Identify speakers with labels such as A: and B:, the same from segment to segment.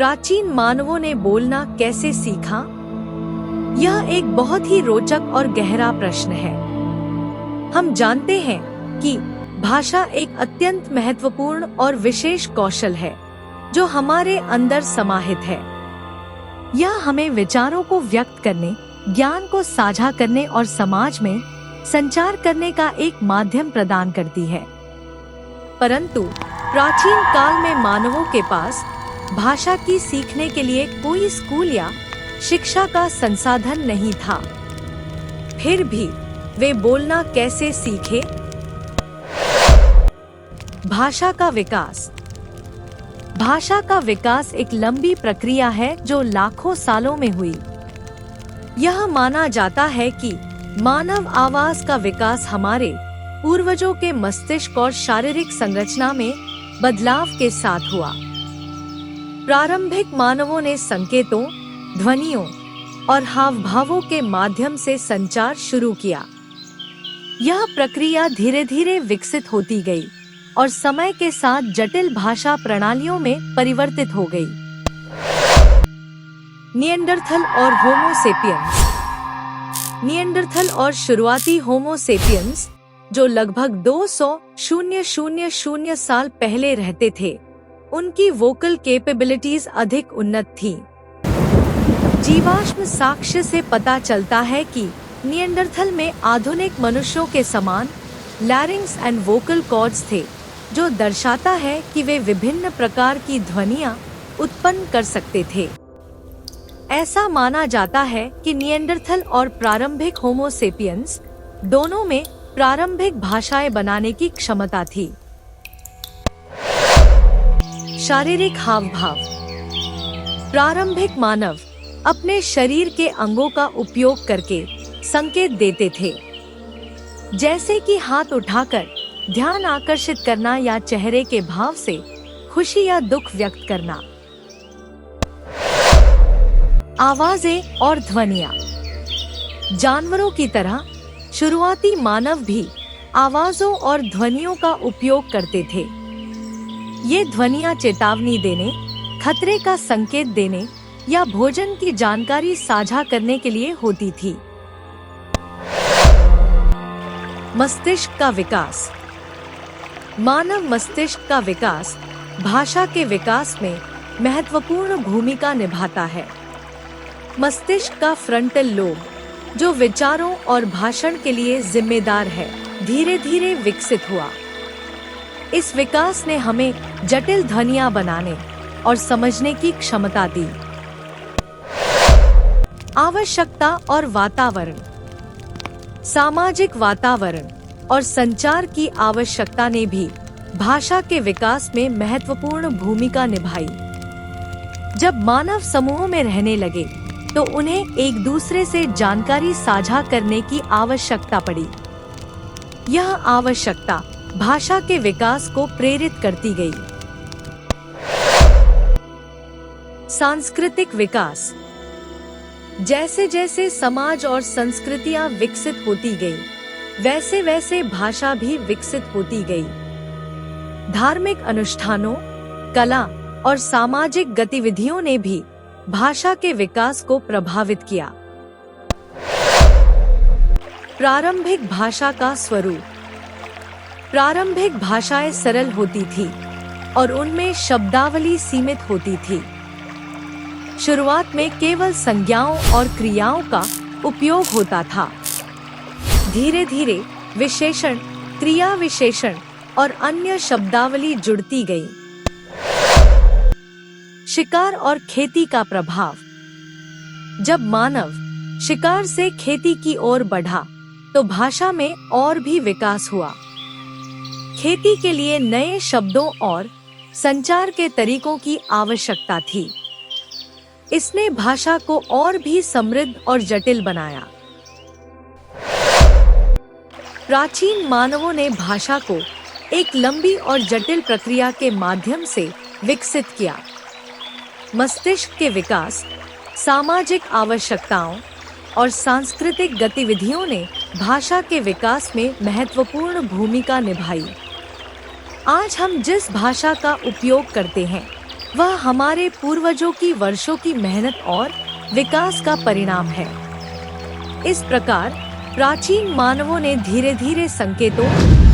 A: प्राचीन मानवों ने बोलना कैसे सीखा? यह एक बहुत ही रोचक और गहरा प्रश्न है। हम जानते हैं कि भाषा एक अत्यंत महत्वपूर्ण और विशेष कौशल है जो हमारे अंदर समाहित है। यह हमें विचारों को व्यक्त करने, ज्ञान को साझा करने और समाज में संचार करने का एक माध्यम प्रदान करती है। परंतु प्राचीन काल में मानवों के पास भाषा की सीखने के लिए कोई स्कूल या शिक्षा का संसाधन नहीं था। फिर भी वे बोलना कैसे सीखे? भाषा का विकास। भाषा का विकास एक लंबी प्रक्रिया है जो लाखों सालों में हुई। यह माना जाता है कि मानव आवाज का विकास हमारे पूर्वजों के मस्तिष्क और शारीरिक संरचना में बदलाव के साथ हुआ। प्रारंभिक मानवों ने संकेतों, ध्वनियों और हावभावों के माध्यम से संचार शुरू किया। यह प्रक्रिया धीरे धीरे विकसित होती गई और समय के साथ जटिल भाषा प्रणालियों में परिवर्तित हो गई। निएंडरथल और होमो सेपियंस। निएंडरथल और शुरुआती होमो सेपियंस जो लगभग 200,000 साल पहले रहते थे, उनकी वोकल कैपेबिलिटीज अधिक उन्नत थीं। जीवाश्म साक्ष्य से पता चलता है कि निएंडरथल में आधुनिक मनुष्यों के समान लैरिंग्स एंड वोकल कॉर्ड्स थे, जो दर्शाता है कि वे विभिन्न प्रकार की ध्वनियां उत्पन्न कर सकते थे। ऐसा माना जाता है कि निएंडरथल और प्रारंभिक होमो सेपियंस दोनों में प्रारंभिक भाषाएं बनाने की क्षमता थी। शारीरिक हावभाव। प्रारंभिक मानव अपने शरीर के अंगों का उपयोग करके संकेत देते थे, जैसे कि हाथ उठाकर ध्यान आकर्षित करना या चेहरे के भाव से खुशी या दुख व्यक्त करना। आवाजें और ध्वनियाँ। जानवरों की तरह शुरुआती मानव भी आवाजों और ध्वनियों का उपयोग करते थे। ये ध्वनियाँ चेतावनी देने, खतरे का संकेत देने या भोजन की जानकारी साझा करने के लिए होती थी। मस्तिष्क का विकास। मानव मस्तिष्क का विकास भाषा के विकास में महत्वपूर्ण भूमिका निभाता है। मस्तिष्क का फ्रंटल लोब, जो विचारों और भाषण के लिए जिम्मेदार है, धीरे धीरे विकसित हुआ। इस विकास ने हमें जटिल ध्वनियाँ बनाने और समझने की क्षमता दी। आवश्यकता और वातावरण। सामाजिक वातावरण और संचार की आवश्यकता ने भी भाषा के विकास में महत्वपूर्ण भूमिका निभाई। जब मानव समूहों में रहने लगे तो उन्हें एक दूसरे से जानकारी साझा करने की आवश्यकता पड़ी। यह आवश्यकता भाषा के विकास को प्रेरित करती गई। सांस्कृतिक विकास। जैसे जैसे समाज और संस्कृतियां विकसित होती गई, वैसे वैसे भाषा भी विकसित होती गई। धार्मिक अनुष्ठानों, कला और सामाजिक गतिविधियों ने भी भाषा के विकास को प्रभावित किया। प्रारंभिक भाषा का स्वरूप। प्रारंभिक भाषाएं सरल होती थी और उनमें शब्दावली सीमित होती थी। शुरुआत में केवल संज्ञाओं और क्रियाओं का उपयोग होता था। धीरे धीरे विशेषण, क्रिया विशेषण और अन्य शब्दावली जुड़ती गई। शिकार और खेती का प्रभाव। जब मानव शिकार से खेती की ओर बढ़ा तो भाषा में और भी विकास हुआ। खेती के लिए नए शब्दों और संचार के तरीकों की आवश्यकता थी। इसने भाषा को और भी समृद्ध और जटिल बनाया। प्राचीन मानवों ने भाषा को एक लंबी और जटिल प्रक्रिया के माध्यम से विकसित किया। मस्तिष्क के विकास, सामाजिक आवश्यकताओं और सांस्कृतिक गतिविधियों ने भाषा के विकास में महत्वपूर्ण भूमिका निभाई। आज हम जिस भाषा का उपयोग करते हैं, वह हमारे पूर्वजों की वर्षों की मेहनत और विकास का परिणाम है। इस प्रकार प्राचीन मानवों ने धीरे धीरे संकेतों,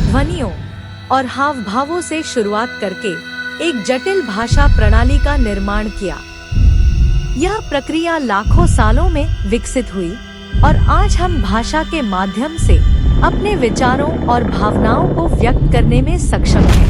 A: ध्वनियों और हाव भावों से शुरुआत करके एक जटिल भाषा प्रणाली का निर्माण किया। यह प्रक्रिया लाखों सालों में विकसित हुई और आज हम भाषा के माध्यम से अपने विचारों और भावनाओं को व्यक्त करने में सक्षम हैं।